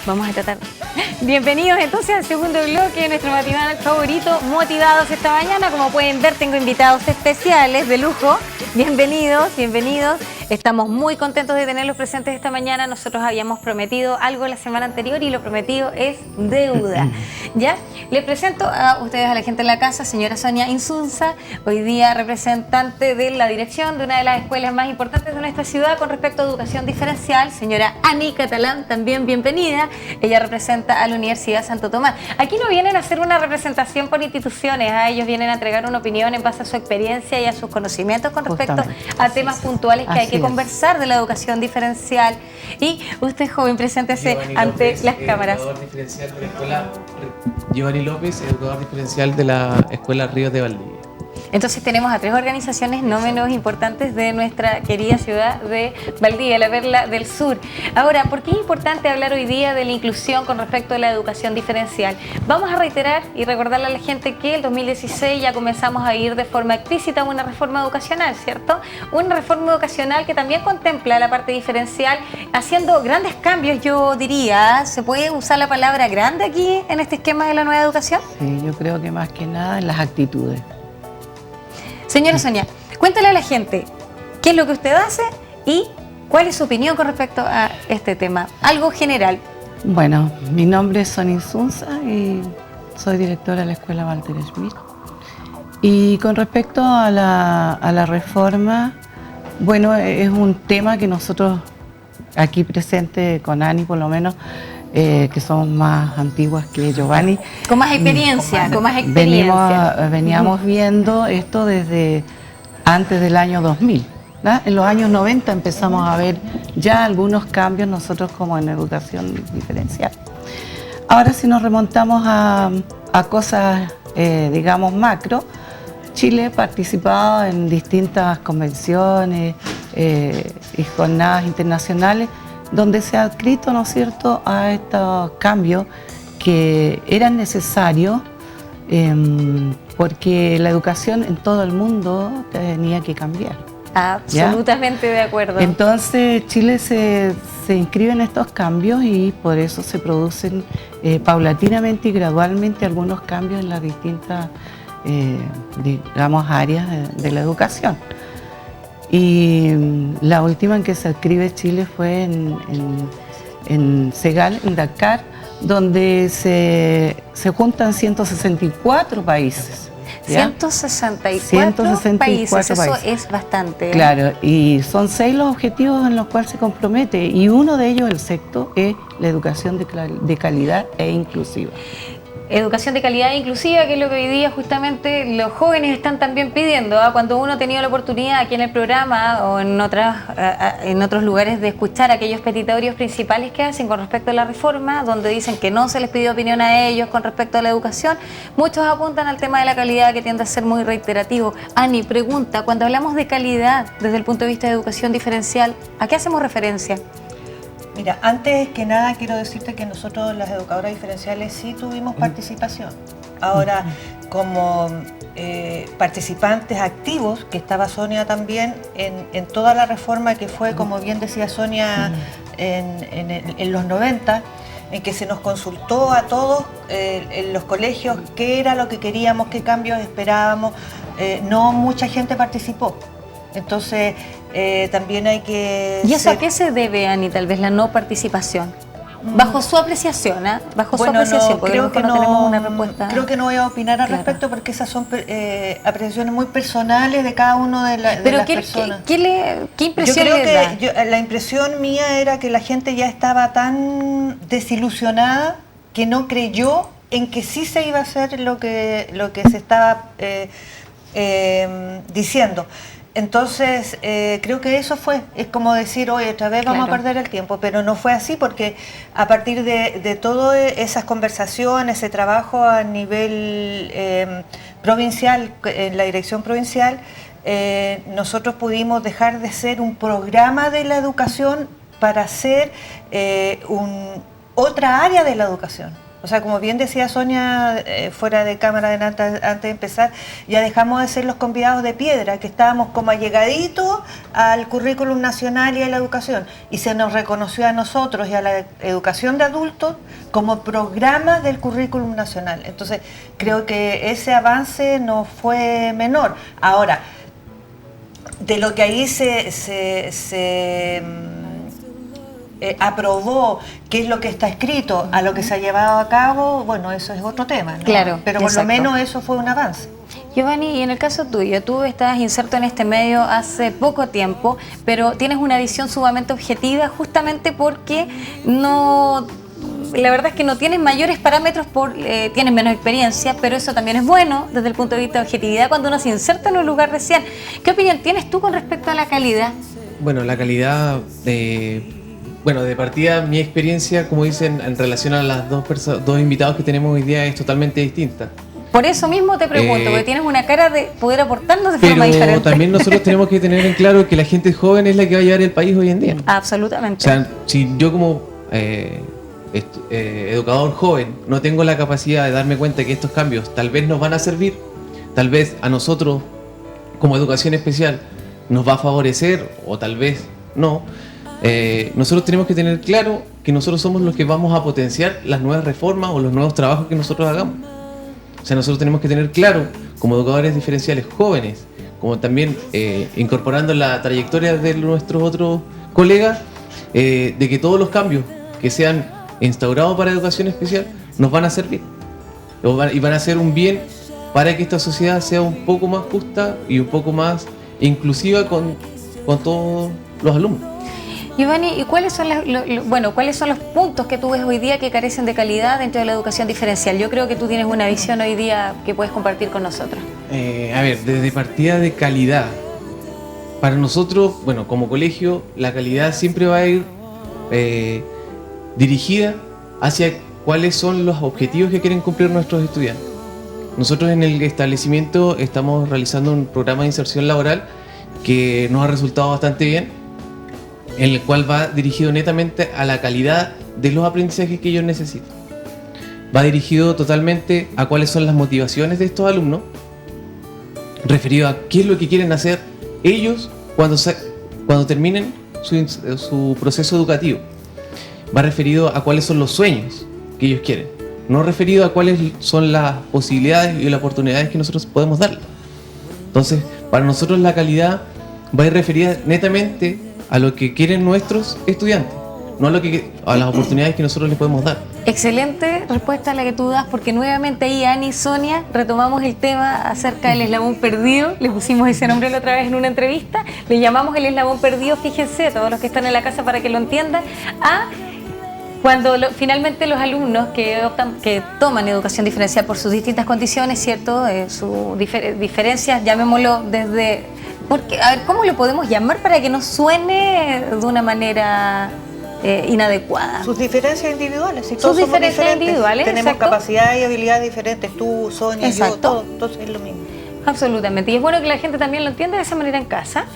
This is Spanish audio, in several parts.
Vamos a tratar. Bienvenidos entonces al segundo bloque de nuestro matinal favorito, Motivados esta mañana. Como pueden ver, tengo invitados especiales de lujo. Bienvenidos, bienvenidos. Estamos muy contentos de tenerlos presentes esta mañana. Nosotros habíamos prometido algo la semana anterior y lo prometido es deuda. ¿Ya? Les presento a ustedes, a la gente en la casa, señora Sonia Insunza, hoy día representante de la dirección de una de las escuelas más importantes de nuestra ciudad con respecto a educación diferencial. Señora Ani Catalán, también bienvenida. Ella representa a la Universidad Santo Tomás. Aquí no vienen a hacer una representación por instituciones, ellos vienen a entregar una opinión en base a su experiencia y a sus conocimientos con respecto a temas puntuales que hay que conversar de la educación diferencial. Y usted, joven, preséntese ante las cámaras. Giovanni López, educador diferencial de la Escuela Ríos de Valdivia. Entonces tenemos a tres organizaciones no menos importantes de nuestra querida ciudad de Valdivia, la Perla del Sur. Ahora, ¿por qué es importante hablar hoy día de la inclusión con respecto a la educación diferencial? Vamos a reiterar y recordarle a la gente que el 2016 ya comenzamos a ir de forma explícita a una reforma educacional, ¿cierto? Una reforma educacional que también contempla la parte diferencial, haciendo grandes cambios, yo diría. ¿Se puede usar la palabra grande aquí en este esquema de la nueva educación? Sí, yo creo que más que nada en las actitudes. Señora Sonia, cuéntale a la gente qué es lo que usted hace y cuál es su opinión con respecto a este tema. Algo general. Bueno, mi nombre es Sonia Insunza y soy directora de la Escuela Walter Schmidt. Y con respecto a la reforma, bueno, es un tema que nosotros aquí presentes con Ani por lo menos, que somos más antiguas que Giovanni. Con más experiencia, con más experiencia. Veníamos viendo esto desde antes del año 2000. ¿verdad? En los años 90 empezamos a ver ya algunos cambios nosotros como en educación diferencial. Ahora si nos remontamos a cosas, digamos, macro, Chile ha participado en distintas convenciones y jornadas internacionales donde se ha adscrito, ¿no es cierto?, a estos cambios que eran necesarios porque la educación en todo el mundo tenía que cambiar. Absolutamente de acuerdo. Entonces Chile se inscribe en estos cambios y por eso se producen paulatinamente y gradualmente algunos cambios en las distintas, digamos, áreas de la educación. Y la última en que se adscribe Chile fue en Segal, en Dakar, donde se juntan 164 países. ¿ya? 164 países, eso es bastante. Claro, y son 6 los objetivos en los cuales se compromete, y uno de ellos, el sexto, es la educación de calidad e inclusiva. Educación de calidad inclusiva, que es lo que hoy día justamente los jóvenes están también pidiendo. Cuando uno ha tenido la oportunidad aquí en el programa o en otros lugares de escuchar aquellos petitorios principales que hacen con respecto a la reforma, donde dicen que no se les pidió opinión a ellos con respecto a la educación, muchos apuntan al tema de la calidad, que tiende a ser muy reiterativo. Ani, pregunta, cuando hablamos de calidad desde el punto de vista de educación diferencial, ¿a qué hacemos referencia? Mira, antes que nada quiero decirte que nosotros las educadoras diferenciales sí tuvimos participación. Ahora, como participantes activos, que estaba Sonia también en toda la reforma que fue, como bien decía Sonia, en los 90, en que se nos consultó a todos en los colegios qué era lo que queríamos, qué cambios esperábamos. No mucha gente participó. Entonces, también hay que... ¿Y eso a qué se debe, Ani, tal vez la no participación? Bajo su apreciación, Bajo su apreciación, porque creo que no tenemos una respuesta. Creo que no voy a opinar al respecto porque esas son apreciaciones muy personales de cada uno de las personas. ¿Qué impresión yo creo le da? La impresión mía era que la gente ya estaba tan desilusionada que no creyó en que sí se iba a hacer lo que se estaba diciendo. Entonces, creo que eso es como decir, oye, otra vez vamos a perder el tiempo, pero no fue así porque a partir de todas esas conversaciones, ese trabajo a nivel provincial, en la dirección provincial, nosotros pudimos dejar de ser un programa de la educación para ser otra área de la educación. O sea, como bien decía Sonia, fuera de cámara antes de empezar, ya dejamos de ser los convidados de piedra, que estábamos como allegaditos al currículum nacional y a la educación. Y se nos reconoció a nosotros y a la educación de adultos como programa del currículum nacional. Entonces, creo que ese avance no fue menor. Ahora, de lo que ahí se aprobó, qué es lo que está escrito, a lo que se ha llevado a cabo, bueno, eso es otro tema, ¿no? Claro, pero por exacto. lo menos eso fue un avance. Giovanni, y en el caso tuyo, tú estás inserto en este medio hace poco tiempo, pero tienes una visión sumamente objetiva justamente porque no... La verdad es que no tienes mayores parámetros, tienes menos experiencia, pero eso también es bueno desde el punto de vista de objetividad cuando uno se inserta en un lugar recién. ¿Qué opinión tienes tú con respecto a la calidad? Bueno, la calidad, bueno, de partida mi experiencia, como dicen, en relación a las dos invitados que tenemos hoy día es totalmente distinta. Por eso mismo te pregunto, porque tienes una cara de poder aportarnos de forma diferente. Pero también nosotros tenemos que tener en claro que la gente joven es la que va a llevar el país hoy en día. Absolutamente. O sea, si yo como educador joven no tengo la capacidad de darme cuenta que estos cambios tal vez nos van a servir, tal vez a nosotros como educación especial nos va a favorecer o tal vez no, nosotros tenemos que tener claro que nosotros somos los que vamos a potenciar las nuevas reformas o los nuevos trabajos que nosotros hagamos. O sea, nosotros tenemos que tener claro, como educadores diferenciales jóvenes, como también incorporando la trayectoria de nuestros otros colegas, de que todos los cambios que sean instaurados para educación especial nos van a servir y van a ser un bien para que esta sociedad sea un poco más justa y un poco más inclusiva con todos los alumnos. Giovanni, ¿y cuáles son cuáles son los puntos que tú ves hoy día que carecen de calidad dentro de la educación diferencial? Yo creo que tú tienes una visión hoy día que puedes compartir con nosotros. A ver, desde partida de calidad, para nosotros, bueno, como colegio, la calidad siempre va a ir dirigida hacia cuáles son los objetivos que quieren cumplir nuestros estudiantes. Nosotros en el establecimiento estamos realizando un programa de inserción laboral que nos ha resultado bastante bien, en el cual va dirigido netamente a la calidad de los aprendizajes que ellos necesitan. Va dirigido totalmente a cuáles son las motivaciones de estos alumnos, referido a qué es lo que quieren hacer ellos cuando terminen su proceso educativo. Va referido a cuáles son los sueños que ellos quieren, no referido a cuáles son las posibilidades y las oportunidades que nosotros podemos darles. Entonces, para nosotros la calidad va a ir referida netamente a lo que quieren nuestros estudiantes, no a las oportunidades que nosotros les podemos dar. Excelente respuesta la que tú das, porque nuevamente ahí Ani y Sonia retomamos el tema acerca del eslabón perdido. Le pusimos ese nombre la otra vez en una entrevista, le llamamos el eslabón perdido, fíjense, todos los que están en la casa para que lo entiendan, cuando finalmente los alumnos que toman educación diferencial por sus distintas condiciones, ¿cierto? Sus diferencias, llamémoslo desde... Porque, a ver, ¿cómo lo podemos llamar para que no suene de una manera inadecuada? Sus diferencias individuales. Si Sus todos somos diferencias diferentes, individuales, tenemos exacto. capacidades y habilidades diferentes, tú, Sonia, Exacto. yo, todos, entonces es lo mismo. Absolutamente, y es bueno que la gente también lo entienda de esa manera en casa.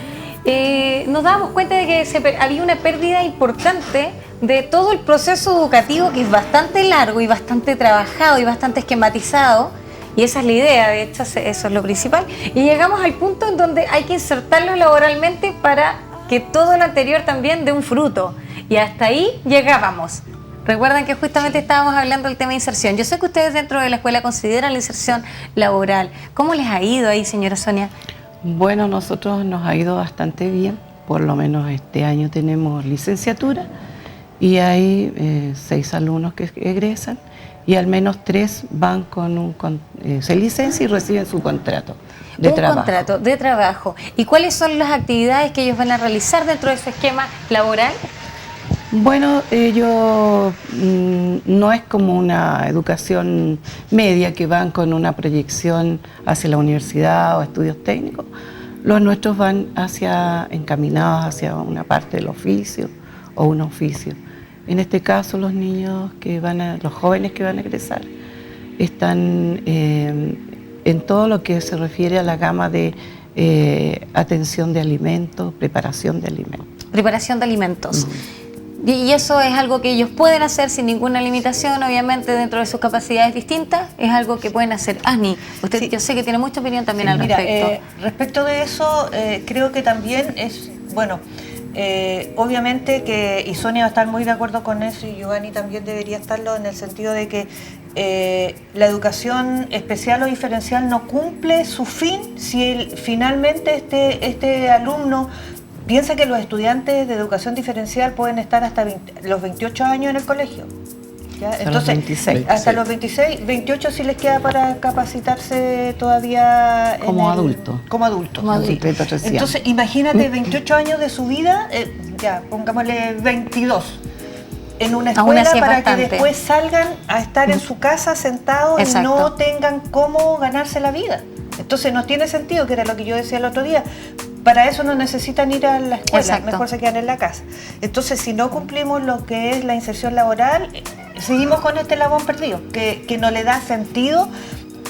Nos dábamos cuenta de que había una pérdida importante de todo el proceso educativo, que es bastante largo y bastante trabajado y bastante esquematizado, y esa es la idea, de hecho eso es lo principal, y llegamos al punto en donde hay que insertarlo laboralmente para que todo lo anterior también dé un fruto, y hasta ahí llegábamos. Recuerdan que justamente estábamos hablando del tema de inserción. Yo sé que ustedes dentro de la escuela consideran la inserción laboral. ¿Cómo les ha ido ahí, señora Sonia? Bueno, nosotros nos ha ido bastante bien, por lo menos este año tenemos licenciatura y hay 6 alumnos que egresan y al menos 3 van se licencian y reciben su contrato de trabajo. Un contrato de trabajo. ¿Y cuáles son las actividades que ellos van a realizar dentro de su esquema laboral? Bueno, ellos no es como una educación media que van con una proyección hacia la universidad o estudios técnicos. Los nuestros van encaminados hacia una parte del oficio o un oficio. En este caso, los jóvenes que van a egresar están en todo lo que se refiere a la gama de atención de alimentos, preparación de alimentos. Preparación de alimentos. Y eso es algo que ellos pueden hacer sin ninguna limitación, obviamente dentro de sus capacidades distintas, es algo que pueden hacer. Asni, usted Sí. Yo sé que tiene mucha opinión también Sí, al mira, respecto. respecto de eso, creo que también es, bueno, obviamente que, y Sonia va a estar muy de acuerdo con eso, y Giovanni también debería estarlo, en el sentido de que la educación especial o diferencial no cumple su fin si finalmente este alumno piensa que los estudiantes de educación diferencial pueden estar hasta los 28 años en el colegio. ¿Ya? Hasta Entonces, los 26. hasta los 26, 28 sí les queda para capacitarse todavía Como adulto. Como adulto. Como adulto. Sí. Secreto recién. Entonces, imagínate 28 años de su vida, ya, pongámosle 22, en una Aún escuela así es para bastante. que después salgan a estar en su casa sentados y Exacto. no tengan cómo ganarse la vida. Entonces, no tiene sentido, que era lo que yo decía el otro día. Para eso no necesitan ir a la escuela, Exacto. mejor se quedan en la casa. Entonces, si no cumplimos lo que es la inserción laboral, seguimos con este labón perdido, que no le da sentido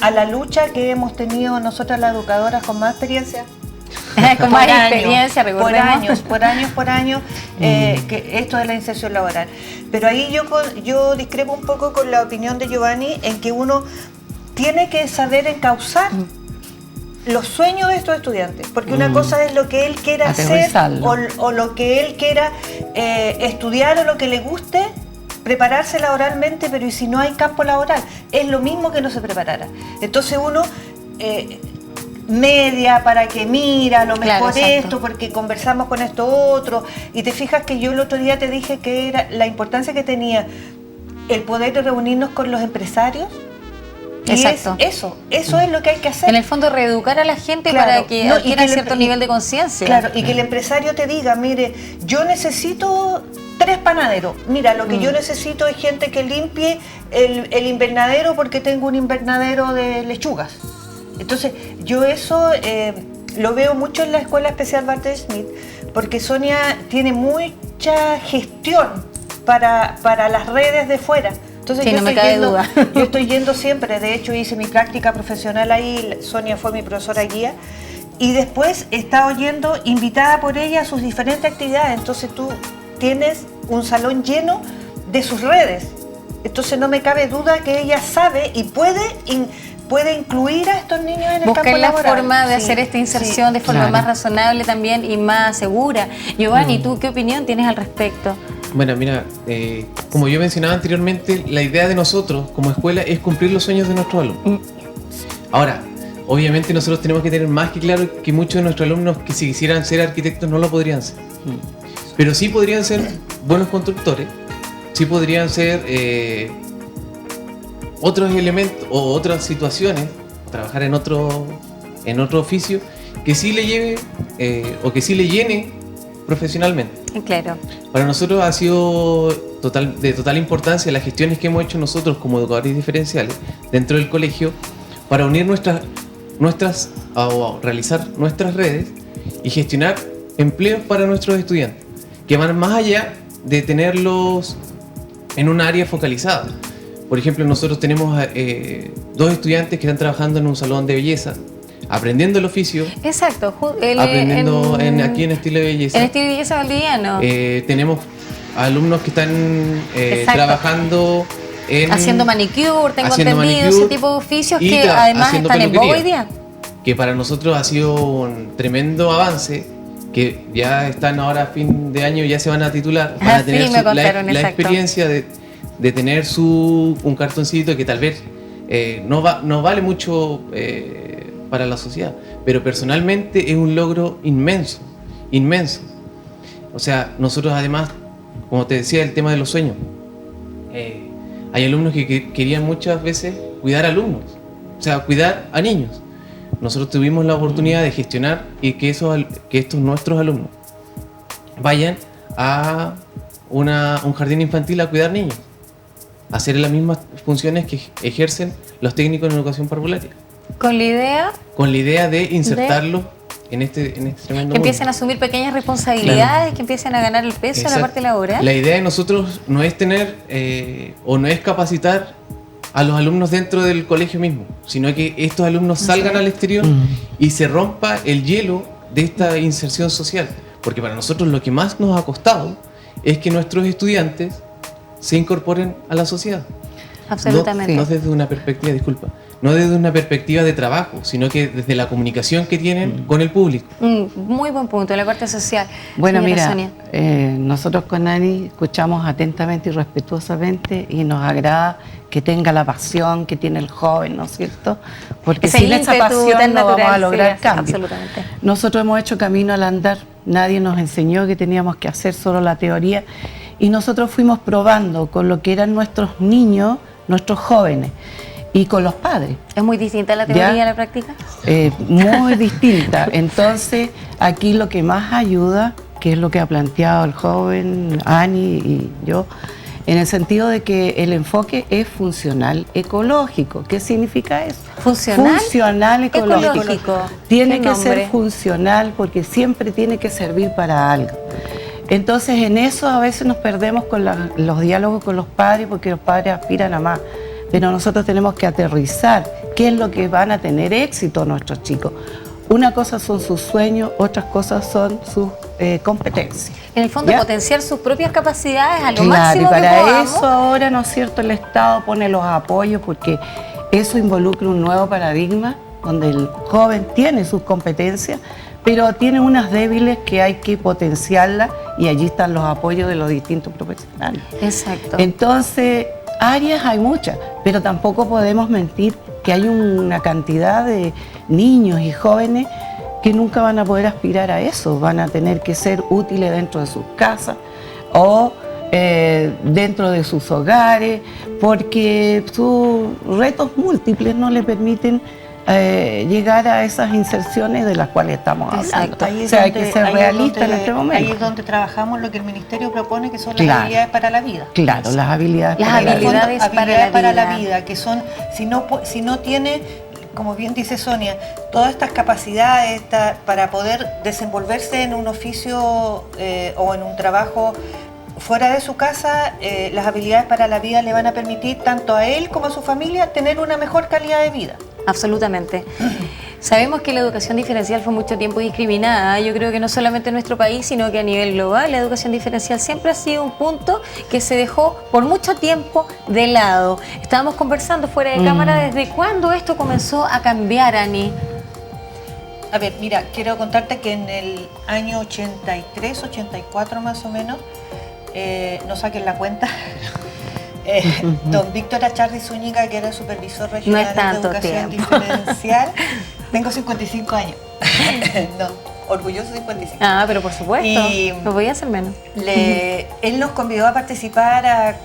a la lucha que hemos tenido nosotras las educadoras con más experiencia. Con más experiencia, recordemos. por años, que esto de la inserción laboral. Pero ahí yo discrepo un poco con la opinión de Giovanni, en que uno tiene que saber encauzar los sueños de estos estudiantes, porque una cosa es lo que él quiera hacer Aterrizarlo. o lo que él quiera estudiar o lo que le guste, prepararse laboralmente, pero ¿y si no hay campo laboral? Es lo mismo que no se preparara. Entonces uno media para que mira, a lo Claro, mejor exacto. esto, porque conversamos con esto otro, y te fijas que yo el otro día te dije que era la importancia que tenía el poder de reunirnos con los empresarios. Y Exacto. eso es lo que hay que hacer. En el fondo, reeducar a la gente Claro, para que no, y adquiera que cierto nivel de conciencia. Claro, y que el empresario te diga, mire, yo necesito 3 panaderos. Mira, lo que yo necesito es gente que limpie el invernadero, porque tengo un invernadero de lechugas. Entonces, yo eso lo veo mucho en la Escuela Especial Walter Smith, porque Sonia tiene mucha gestión para las redes de fuera. Entonces, Sí, yo no me estoy cabe yendo, duda. yo estoy yendo siempre. De hecho, hice mi práctica profesional ahí. Sonia fue mi profesora guía. Y después he estado yendo invitada por ella a sus diferentes actividades. Entonces tú tienes un salón lleno de sus redes. Entonces no me cabe duda que ella sabe y puede incluir a estos niños en el Buscar campo la laboral. forma de Sí, hacer esta inserción sí. de forma Claro. más razonable también y más segura. Giovanni, ¿tú qué opinión tienes al respecto? Bueno, mira, como yo mencionaba anteriormente, la idea de nosotros como escuela es cumplir los sueños de nuestros alumnos. Ahora, obviamente nosotros tenemos que tener más que claro que muchos de nuestros alumnos que si quisieran ser arquitectos no lo podrían ser. Pero sí podrían ser buenos constructores, sí podrían ser otros elementos o otras situaciones, trabajar en otro oficio que sí le lleve o que sí le llene profesionalmente. Claro. Para nosotros ha sido de total importancia las gestiones que hemos hecho nosotros como educadores diferenciales dentro del colegio para unir o realizar nuestras redes y gestionar empleos para nuestros estudiantes, que van más allá de tenerlos en un área focalizada. Por ejemplo, nosotros tenemos 2 estudiantes que están trabajando en un salón de belleza, aprendiendo el oficio, Exacto. aprendiendo aquí en estilo de belleza. En estilo de belleza valdiviano. Tenemos alumnos que están Exacto. trabajando en... Haciendo manicure, tengo haciendo entendido, manicure ese tipo de oficios y que además haciendo están en boga hoy peluquería, día. que para nosotros ha sido un tremendo avance, que ya están ahora a fin de año, ya se van a titular, van a Sí, tener me contaron, la exacto. experiencia de tener un cartoncito que tal vez no vale mucho para la sociedad, pero personalmente es un logro inmenso. O sea, nosotros además, como te decía, el tema de los sueños, hay alumnos que querían muchas veces cuidar alumnos, o sea, cuidar a niños. Nosotros tuvimos la oportunidad de gestionar y que estos nuestros alumnos vayan a un jardín infantil a cuidar niños, a hacer las mismas funciones que ejercen los técnicos en educación parvularia, Con la idea de insertarlos en este tremendo que empiecen a mundo. asumir pequeñas responsabilidades, que empiecen a ganar el peso en la Exacto. parte laboral. La idea de nosotros no es tener o no es capacitar a los alumnos dentro del colegio mismo, sino que estos alumnos salgan al exterior y se rompa el hielo de esta inserción social. Porque para nosotros lo que más nos ha costado es que nuestros estudiantes se incorporen a la sociedad. Absolutamente. No desde una perspectiva, disculpa, no desde una perspectiva de trabajo, sino que desde la comunicación que tienen con el público. Muy buen punto, la parte social. Bueno, Señora mira, Sonia. nosotros con Ani escuchamos atentamente y respetuosamente y nos agrada que tenga la pasión que tiene el joven, ¿no es cierto? Porque Ese sin esa ímpetu pasión tan no vamos natural, a lograr sí, cambio. absolutamente. Nosotros hemos hecho camino al andar, nadie nos enseñó que teníamos que hacer solo la teoría y nosotros fuimos probando con lo que eran nuestros niños, nuestros jóvenes y con los padres. ¿Es muy distinta la teoría a la práctica? Muy distinta. Entonces, aquí lo que más ayuda, que es lo que ha planteado el joven, Ani y yo, en el sentido de que el enfoque es funcional ecológico. ¿Qué significa eso? ¿Funcional? Funcional ecológico. Tiene ¿Qué que ser nombre? funcional porque siempre tiene que servir para algo. Entonces, en eso a veces nos perdemos con los diálogos con los padres porque los padres aspiran a más. Pero nosotros tenemos que aterrizar qué es lo que van a tener éxito nuestros chicos. Una cosa son sus sueños, otras cosas son sus competencias. En el fondo, ¿Ya? potenciar sus propias capacidades a lo Claro, y máximo que para podamos. eso ahora, ¿no es cierto?, el Estado pone los apoyos porque eso involucra un nuevo paradigma donde el joven tiene sus competencias, pero tiene unas débiles que hay que potenciarlas y allí están los apoyos de los distintos profesionales. Exacto. Entonces, áreas hay muchas, pero tampoco podemos mentir que hay una cantidad de niños y jóvenes que nunca van a poder aspirar a eso, van a tener que ser útiles dentro de sus casas o dentro de sus hogares, porque sus retos múltiples no le permiten llegar a esas inserciones de las cuales estamos hablando. Exacto. O sea, hay que ser realista en este momento. Ahí es donde trabajamos lo que el Ministerio propone, que son las Claro. habilidades para la vida. Claro, las habilidades. Las para la vida. habilidades para la vida. que son, si no tiene, como bien dice Sonia, todas estas capacidades para poder desenvolverse en un oficio o en un trabajo fuera de su casa, las habilidades para la vida le van a permitir tanto a él como a su familia tener una mejor calidad de vida. Absolutamente. Sabemos que la educación diferencial fue mucho tiempo discriminada. Yo creo que no solamente en nuestro país, sino que a nivel global, la educación diferencial siempre ha sido un punto que se dejó por mucho tiempo de lado. Estábamos conversando fuera de cámara desde cuándo esto comenzó a cambiar, Ani. A ver, mira, quiero contarte que en el año 83, 84 más o menos, no saquen la cuenta, don Víctor Acharri Zúñiga, que era el supervisor regional No es tanto de educación tiempo. diferencial, tengo 55 años, no, orgulloso 55. Ah, pero por supuesto, Y- no podía ser menos. Él nos convidó a participar a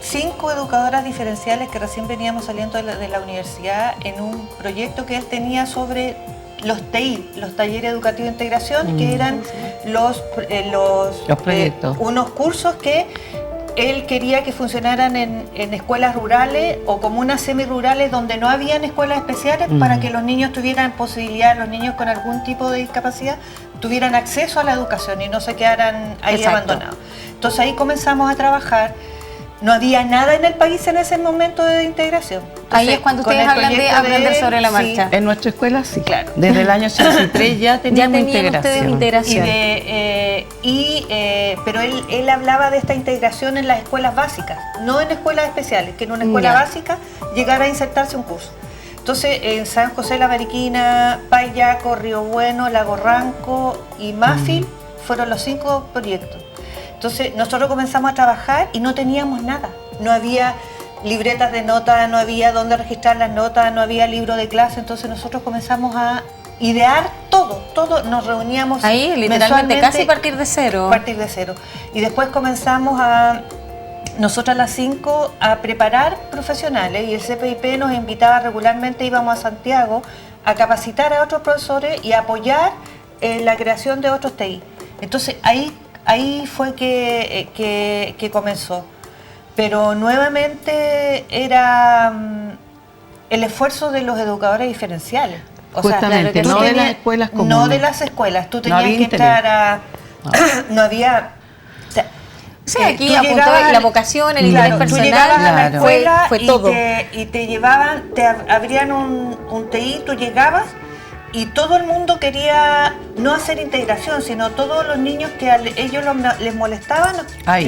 5 educadoras diferenciales que recién veníamos saliendo de la universidad en un proyecto que él tenía sobre los TI, los talleres educativos de integración, que eran los proyectos. unos cursos que él quería que funcionaran en escuelas rurales o comunas semirurales donde no habían escuelas especiales para que los niños tuvieran posibilidad, los niños con algún tipo de discapacidad, tuvieran acceso a la educación y no se quedaran ahí Exacto. abandonados. Entonces ahí comenzamos a trabajar. No había nada en el país en ese momento de integración. Ahí Entonces, es cuando con ustedes el hablan de proyecto aprender él, sobre la sí, marcha. En nuestra escuela sí. Claro. Desde el año 83 ya Ya teníamos tenían ustedes integración. integración. Pero él hablaba de esta integración en las escuelas básicas, no en escuelas especiales, que en una escuela Ya. básica llegara a insertarse un curso. Entonces, en San José La Mariquina, Payaco, Río Bueno, Lago Ranco y Mafil fueron los 5 proyectos. Entonces, nosotros comenzamos a trabajar y no teníamos nada. No había libretas de notas, no había dónde registrar las notas, no había libro de clase. Entonces, nosotros comenzamos a idear todo. Nos reuníamos Ahí, literalmente, mensualmente, casi partir de cero. partir de cero. Y después comenzamos a, nosotras las 5, a preparar profesionales y el CPIP nos invitaba regularmente, íbamos a Santiago a capacitar a otros profesores y a apoyar la creación de otros TI. Entonces ahí fue que comenzó. Pero nuevamente era el esfuerzo de los educadores diferenciales. O sea, Justamente, tú no de tenías- las escuelas comunes. No de las escuelas, tú tenías había que interés. entrar a... No había... o sea, Sí, aquí tú apuntó llegabas- la vocación, el claro, interés tú personal. llegabas a la Claro. escuela Fue y todo. te llevaban, te abrían un TI, tú llegabas y todo el mundo quería no hacer integración, sino todos los niños que ellos les molestaban,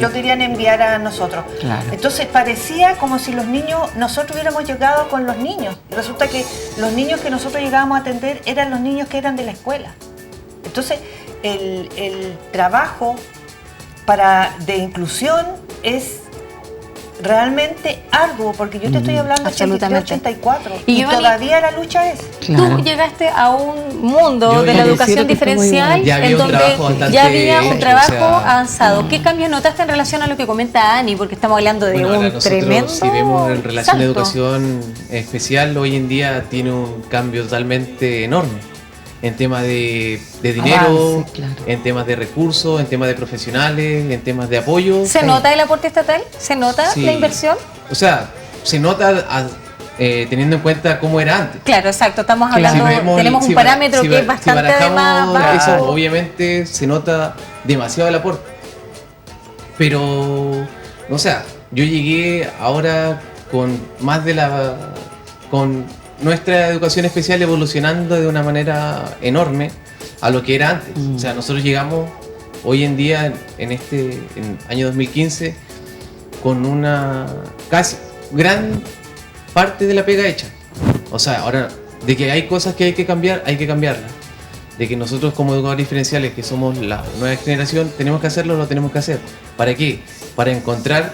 lo querían enviar a nosotros. Claro. Entonces parecía como si nosotros hubiéramos llegado con los niños. Y resulta que los niños que nosotros llegábamos a atender eran los niños que eran de la escuela. Entonces el trabajo de inclusión es realmente arduo, porque yo te estoy hablando de 83-84 y todavía la lucha es. Claro. Tú llegaste a un mundo de la educación diferencial en donde ya había un trabajo avanzado. ¿Qué cambios notaste en relación a lo que comenta Ani? Porque estamos hablando de un tremendo si vemos en relación salto. a educación especial, hoy en día tiene un cambio totalmente enorme. En temas de dinero, avance, claro. En temas de recursos, en temas de profesionales, en temas de apoyo. ¿Se nota el aporte estatal? ¿Se nota la inversión? O sea, se nota teniendo en cuenta cómo era antes. Claro, exacto. Estamos hablando, tenemos un parámetro que es bastante barajamos más eso, bajo. obviamente se nota demasiado el aporte. Pero, o sea, yo llegué ahora con con nuestra educación especial evolucionando de una manera enorme a lo que era antes. O sea, nosotros llegamos hoy en día, en año 2015, con una casi gran parte de la pega hecha. O sea, ahora, de que hay cosas que hay que cambiar, hay que cambiarlas. De que nosotros como educadores diferenciales, que somos la nueva generación, tenemos que hacerlo, lo tenemos que hacer. ¿Para qué? Para encontrar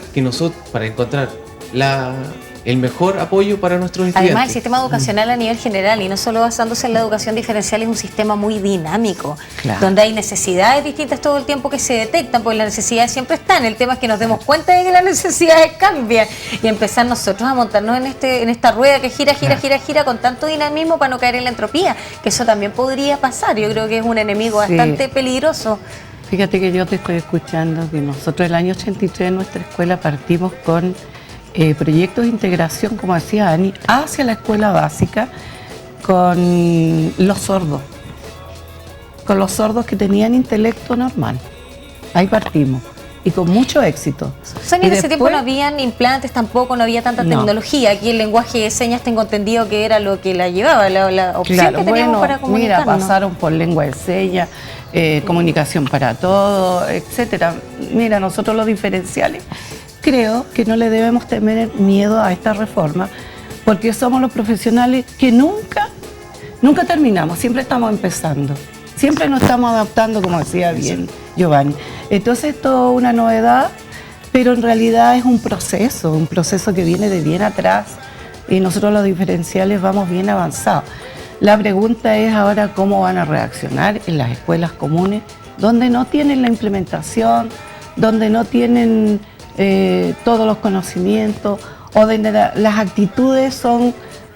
el mejor apoyo para nuestros estudiantes. Además, el sistema educacional a nivel general, y no solo basándose en la educación diferencial, es un sistema muy dinámico, claro. Donde hay necesidades distintas todo el tiempo que se detectan, porque las necesidades siempre están. El tema es que nos demos cuenta de que las necesidades cambian y empezar nosotros a montarnos en esta rueda que gira con tanto dinamismo para no caer en la entropía, que eso también podría pasar. Yo creo que es un enemigo bastante peligroso. Fíjate que yo te estoy escuchando, que nosotros el año 83 en nuestra escuela partimos con proyectos de integración, como decía Ani, hacia la escuela básica con los sordos que tenían intelecto normal. Ahí partimos y con mucho éxito. Sonia, en ese tiempo no habían implantes tampoco, no había tanta tecnología. Aquí el lenguaje de señas tengo entendido que era lo que la llevaba, la opción que teníamos para comunicarnos. Mira, pasaron por lengua de señas, comunicación para todo, etcétera. Mira, nosotros los diferenciales creo que no le debemos tener miedo a esta reforma, porque somos los profesionales que nunca terminamos, siempre estamos empezando, siempre nos estamos adaptando, como decía bien Giovanni. Entonces esto es una novedad, pero en realidad es un proceso que viene de bien atrás y nosotros los diferenciales vamos bien avanzados. La pregunta es ahora cómo van a reaccionar en las escuelas comunes, donde no tienen la implementación, donde no tienen todos los conocimientos, o donde las actitudes son,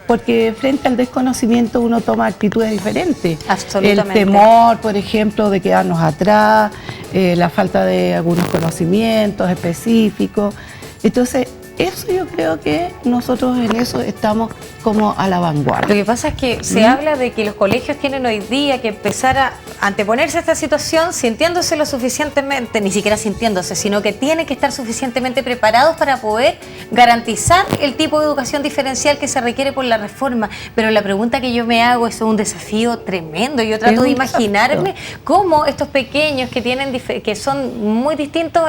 porque frente al desconocimiento uno toma actitudes diferentes. Absolutamente. El temor, por ejemplo, de quedarnos atrás, la falta de algunos conocimientos específicos. Entonces, eso yo creo que nosotros en eso estamos como a la vanguardia. Lo que pasa es que se habla de que los colegios tienen hoy día que empezar a anteponerse a esta situación, sintiéndose lo suficientemente, ni siquiera sintiéndose, sino que tienen que estar suficientemente preparados para poder garantizar el tipo de educación diferencial que se requiere por la reforma. Pero la pregunta que yo me hago es un desafío tremendo. Yo trato de imaginarme cómo estos pequeños que son muy distintos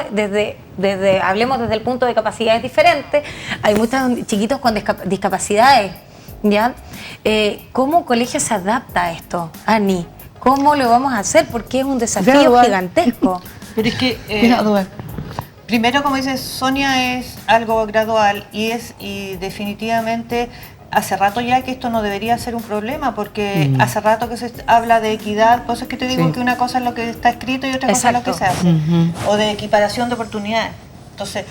hablemos desde el punto de capacidades diferentes, hay muchos chiquitos con discapacidades, ¿ya? ¿Cómo un colegio se adapta a esto, Ani? ¿Cómo lo vamos a hacer? Porque es un desafío gigantesco. Pero es que, primero, como dice Sonia, es algo gradual y definitivamente hace rato ya que esto no debería ser un problema, porque hace rato que se habla de equidad, cosas que te digo que una cosa es lo que está escrito y otra cosa es lo que se hace, o de equiparación de oportunidades. Entonces,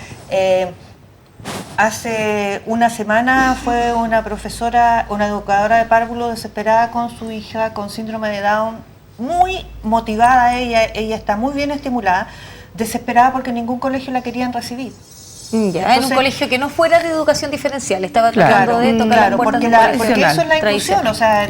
hace una semana fue una profesora, una educadora de párvulo desesperada con su hija con síndrome de Down, muy motivada ella está muy bien estimulada, desesperada porque ningún colegio la querían recibir. Ya, entonces, en un colegio que no fuera de educación diferencial, estaba tratando de tocar las puertas porque eso es la inclusión, o sea,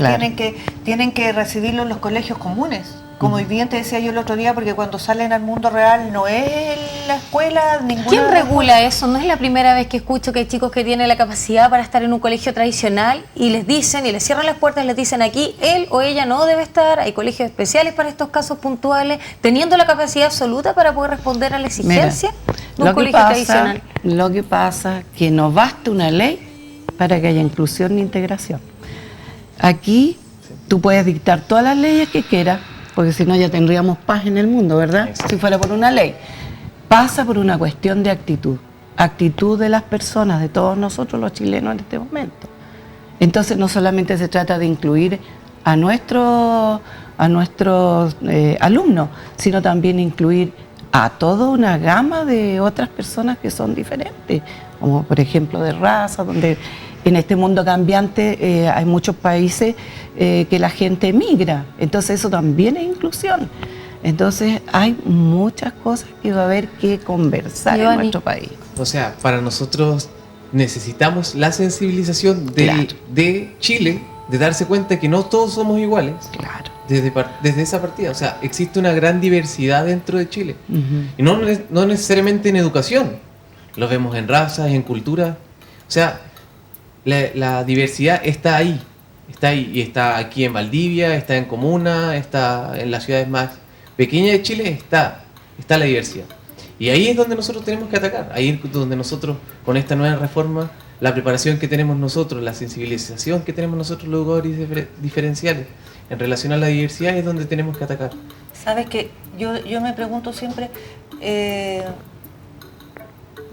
tienen que recibirlo en los colegios comunes, como bien te decía yo el otro día, porque cuando salen al mundo real no es en la escuela ninguna. ¿Quién regula eso? No es la primera vez que escucho que hay chicos que tienen la capacidad para estar en un colegio tradicional y les dicen, y les cierran las puertas, les dicen aquí, él o ella no debe estar, hay colegios especiales para estos casos puntuales, teniendo la capacidad absoluta para poder responder a la exigencia de un colegio tradicional. Lo que pasa es que no basta una ley para que haya inclusión ni integración. Aquí tú puedes dictar todas las leyes que quieras, porque si no ya tendríamos paz en el mundo, ¿verdad? Si fuera por una ley. Pasa por una cuestión de actitud de las personas, de todos nosotros los chilenos en este momento. Entonces no solamente se trata de incluir a nuestros alumnos, sino también incluir a toda una gama de otras personas que son diferentes, como por ejemplo de raza, donde en este mundo cambiante hay muchos países que la gente emigra, entonces eso también es inclusión. Entonces hay muchas cosas que va a haber que conversar en nuestro país. O sea, para nosotros necesitamos la sensibilización de Chile, de darse cuenta que no todos somos iguales. Claro. Desde esa partida, o sea, existe una gran diversidad dentro de Chile. Y no necesariamente en educación, lo vemos en razas, en cultura. O sea, la diversidad está ahí, y está aquí en Valdivia, está en Comuna, está en las ciudades más pequeñas de Chile, está la diversidad. Y ahí es donde nosotros tenemos que atacar, ahí es donde nosotros, con esta nueva reforma, la preparación que tenemos nosotros, la sensibilización que tenemos nosotros los educadores diferenciales en relación a la diversidad es donde tenemos que atacar. Sabes que yo me pregunto siempre,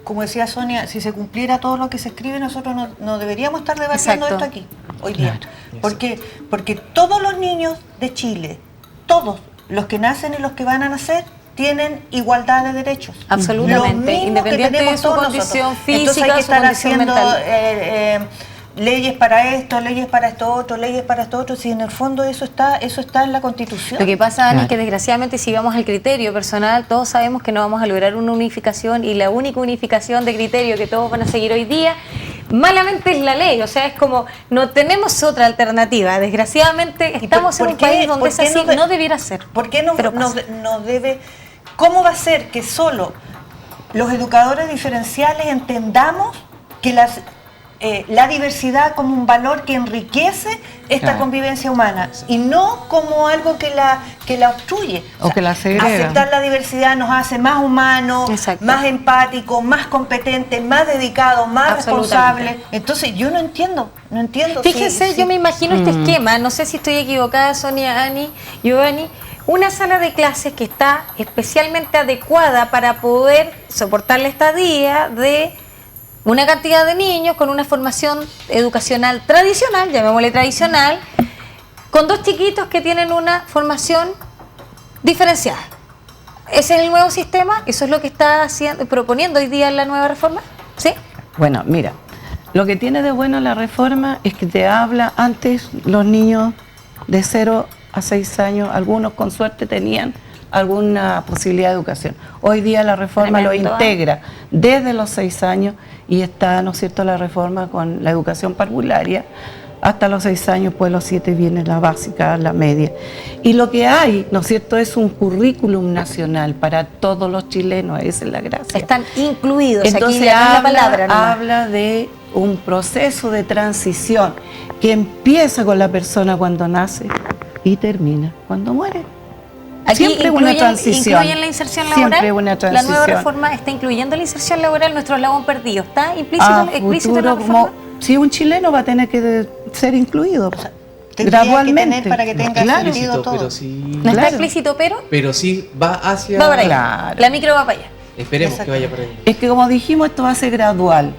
como decía Sonia, si se cumpliera todo lo que se escribe, nosotros no deberíamos estar debatiendo esto aquí, hoy día. ¿Por qué? Porque todos los niños de Chile, todos los que nacen y los que van a nacer, tienen igualdad de derechos. Absolutamente, independiente de su condición física, entonces hay que estar haciendo leyes para esto otro, leyes para esto otro, si en el fondo eso está en la Constitución. Lo que pasa, Dani, es que desgraciadamente si vamos al criterio personal, todos sabemos que no vamos a lograr una unificación, y la única unificación de criterio que todos van a seguir hoy día, malamente, es la ley. O sea, es como, no tenemos otra alternativa. Desgraciadamente estamos en un país donde es así, no debiera ser. ¿Por qué no debe? ¿Cómo va a ser que solo los educadores diferenciales entendamos que la diversidad como un valor que enriquece esta convivencia humana y no como algo que la obstruye? O que la segrega. Aceptar la diversidad nos hace más humanos, más empáticos, más competentes, más dedicados, más responsables. Entonces yo no entiendo. Fíjense, yo me imagino este esquema, no sé si estoy equivocada, Sonia, Ani, Giovanni. Una sala de clases que está especialmente adecuada para poder soportar la estadía de una cantidad de niños con una formación educacional tradicional, llamémosle tradicional, con dos chiquitos que tienen una formación diferenciada. ¿Ese es el nuevo sistema? ¿Eso es lo que está proponiendo hoy día en la nueva reforma? ¿Sí? Bueno, mira, lo que tiene de bueno la reforma es que te habla, antes los niños de 0 a 6 años, algunos con suerte tenían alguna posibilidad de educación. Hoy día la reforma lo integra desde los 6 años y está, ¿no es cierto?, la reforma con la educación parvularia. Hasta los 6 años, pues los 7 viene la básica, la media. Y lo que hay, ¿no es cierto?, es un currículum nacional para todos los chilenos, esa es la gracia. Están incluidos. Entonces aquí la palabra habla de un proceso de transición que empieza con la persona cuando nace y termina cuando muere. Aquí siempre una transición. ¿Incluyen la inserción laboral? Siempre una transición. La nueva reforma está incluyendo la inserción laboral, nuestro eslabón perdido. ¿Está explícito en la reforma? Si un chileno va a tener que ser incluido, o sea, gradualmente. Para que tenga sentido todo. Pero sí, no está explícito, pero sí va hacia... Va para allá. La micro va para allá. Esperemos que vaya para allá. Es que como dijimos, esto va a ser gradual.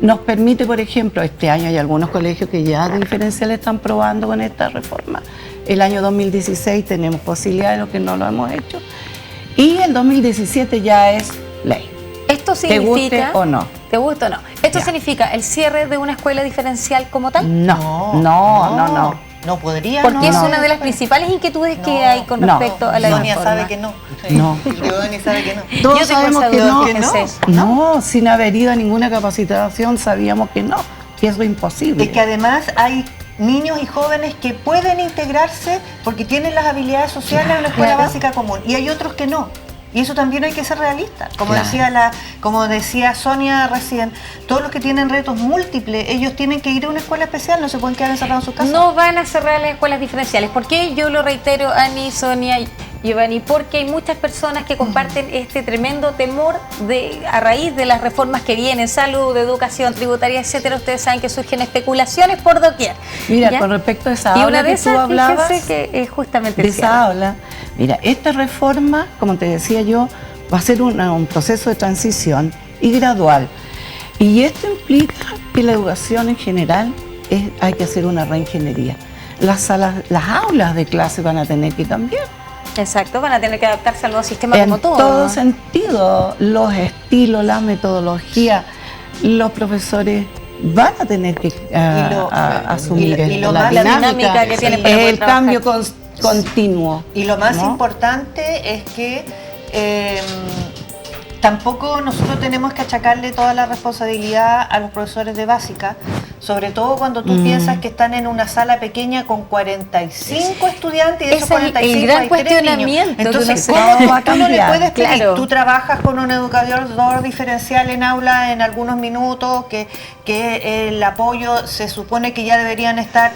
Nos permite, por ejemplo, este año hay algunos colegios que ya de diferenciales están probando con esta reforma. El año 2016 tenemos posibilidades, lo que no lo hemos hecho. Y el 2017 ya es ley. ¿Esto significa... ¿Te guste o no? ¿Te gusta o no? ¿Esto significa el cierre de una escuela diferencial como tal? No. No podría. Porque es una de las principales inquietudes que hay con respecto a la Sonia sabe que no. Giovanni sabe que no. Todos sabemos que no. Sin haber ido a ninguna capacitación sabíamos que no, que eso es imposible. Es que además hay niños y jóvenes que pueden integrarse porque tienen las habilidades sociales en la escuela básica común, y hay otros que no. Y eso también hay que ser realista. Como decía Sonia recién, todos los que tienen retos múltiples, ellos tienen que ir a una escuela especial, no se pueden quedar encerrados en sus casas. No van a cerrar las escuelas diferenciales. ¿Por qué? Yo lo reitero, Ani, Sonia, Giovanni, porque hay muchas personas que comparten este tremendo temor a raíz de las reformas que vienen, salud, educación, tributaria, etcétera. Ustedes saben que surgen especulaciones por doquier. Mira, ¿ya? con respecto a esa y aula una de que esas, tú hablabas, fíjense que es justamente de el esa aula, mira, esta reforma, como te decía yo, va a ser un proceso de transición y gradual. Y esto implica que la educación en general hay que hacer una reingeniería. Las aulas de clase van a tener que cambiar. Exacto, van a tener que adaptarse al nuevo sistema como todo. En todo sentido, los estilos, la metodología, los profesores van a tener que asumir la dinámica que tienen para el cambio continuo. Y lo más importante es que tampoco nosotros tenemos que achacarle toda la responsabilidad a los profesores de básica, sobre todo cuando tú piensas que están en una sala pequeña con 45 estudiantes y de esos 45 el gran hay 3 niños. Entonces, tú no le puedes pedir, tú trabajas con un educador diferencial en aula en algunos minutos, que el apoyo se supone que ya deberían estar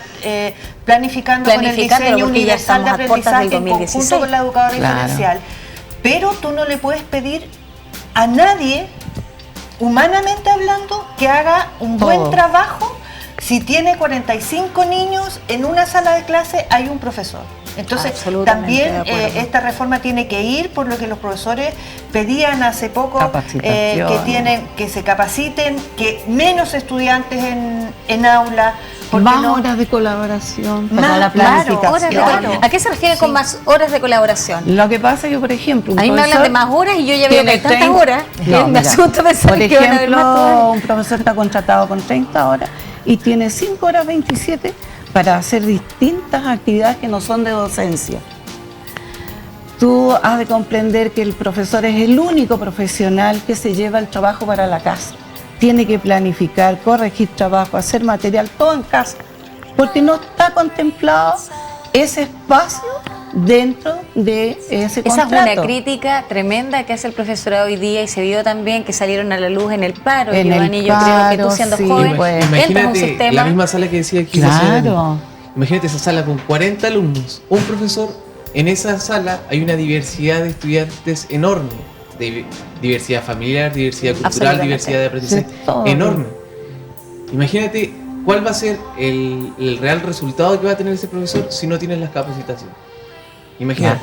planificando con el diseño universal de aprendizaje en conjunto con la educadora diferencial. Pero tú no le puedes pedir a nadie, humanamente hablando, que haga un buen trabajo si tiene 45 niños en una sala de clase, hay un profesor. Entonces, también esta reforma tiene que ir por lo que los profesores pedían hace poco, que se capaciten, que menos estudiantes en aula. Más horas de colaboración para la planificación. Claro. ¿A qué se refiere con más horas de colaboración? Lo que pasa es que, por ejemplo, ahí me hablan de más horas y yo ya veo que hay tantas horas. Me asusta pensar por que van a haber más ejemplo, un profesor está contratado con 30 horas y tiene 5 horas 27 para hacer distintas actividades que no son de docencia. Tú has de comprender que el profesor es el único profesional que se lleva el trabajo para la casa. Tiene que planificar, corregir trabajo, hacer material, todo en casa, porque no está contemplado ese espacio dentro de ese contrato. Esa es una crítica tremenda que hace el profesorado hoy día y se vio también que salieron a la luz en el paro. Giovanni, yo creo que tú siendo joven, imagínate un sistema. la misma sala que decía aquí. Imagínate esa sala con 40 alumnos, un profesor, en esa sala hay una diversidad de estudiantes enorme. De diversidad familiar, diversidad cultural, diversidad de aprendizaje enorme. Imagínate cuál va a ser el real resultado que va a tener ese profesor si no tienes las capacitaciones. Imagínate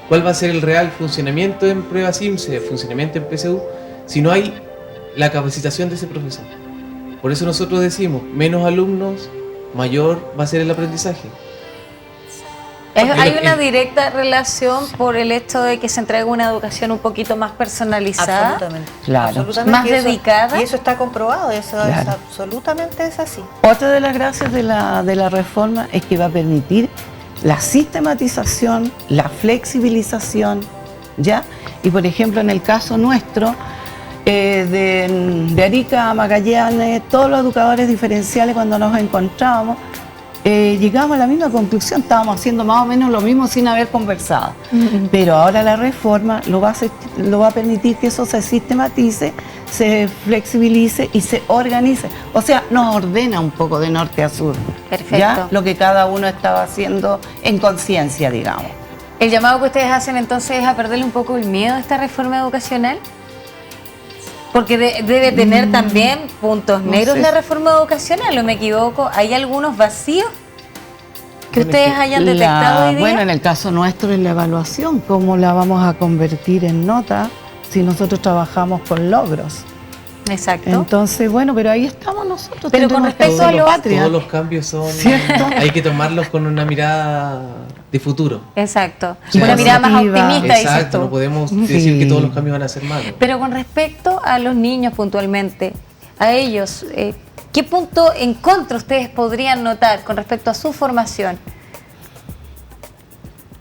cuál va a ser el real funcionamiento en prueba SIMSE, funcionamiento en PSU, si no hay la capacitación de ese profesor. Por eso nosotros decimos, menos alumnos, mayor va a ser el aprendizaje. Hay una directa relación por el hecho de que se entrega una educación un poquito más personalizada, absolutamente, más dedicada. Y eso está comprobado, absolutamente es así. Otra de las gracias de la reforma es que va a permitir la sistematización, la flexibilización, ¿ya? Y por ejemplo, en el caso nuestro, de Arica a Magallanes, todos los educadores diferenciales, cuando nos encontrábamos, llegamos a la misma conclusión, estábamos haciendo más o menos lo mismo sin haber conversado. Pero ahora la reforma lo va a permitir que eso se sistematice, se flexibilice y se organice. O sea, nos ordena un poco de norte a sur. Perfecto. ¿Ya? Lo que cada uno estaba haciendo en conciencia, digamos. ¿El llamado que ustedes hacen entonces es a perderle un poco el miedo a esta reforma educacional? Porque debe tener también puntos negros la reforma educacional, ¿o me equivoco? ¿Hay algunos vacíos que ustedes hayan detectado hoy día? Bueno, en el caso nuestro es la evaluación, ¿cómo la vamos a convertir en nota si nosotros trabajamos con logros? Exacto. Entonces, bueno, pero ahí estamos nosotros. Pero con respecto a todos los cambios son, hay que tomarlos con una mirada de futuro. Exacto. Una mirada más optimista, dices tú. No podemos decir que todos los cambios van a ser malos. Pero con respecto a los niños puntualmente, a ellos, ¿qué punto en contra ustedes podrían notar con respecto a su formación?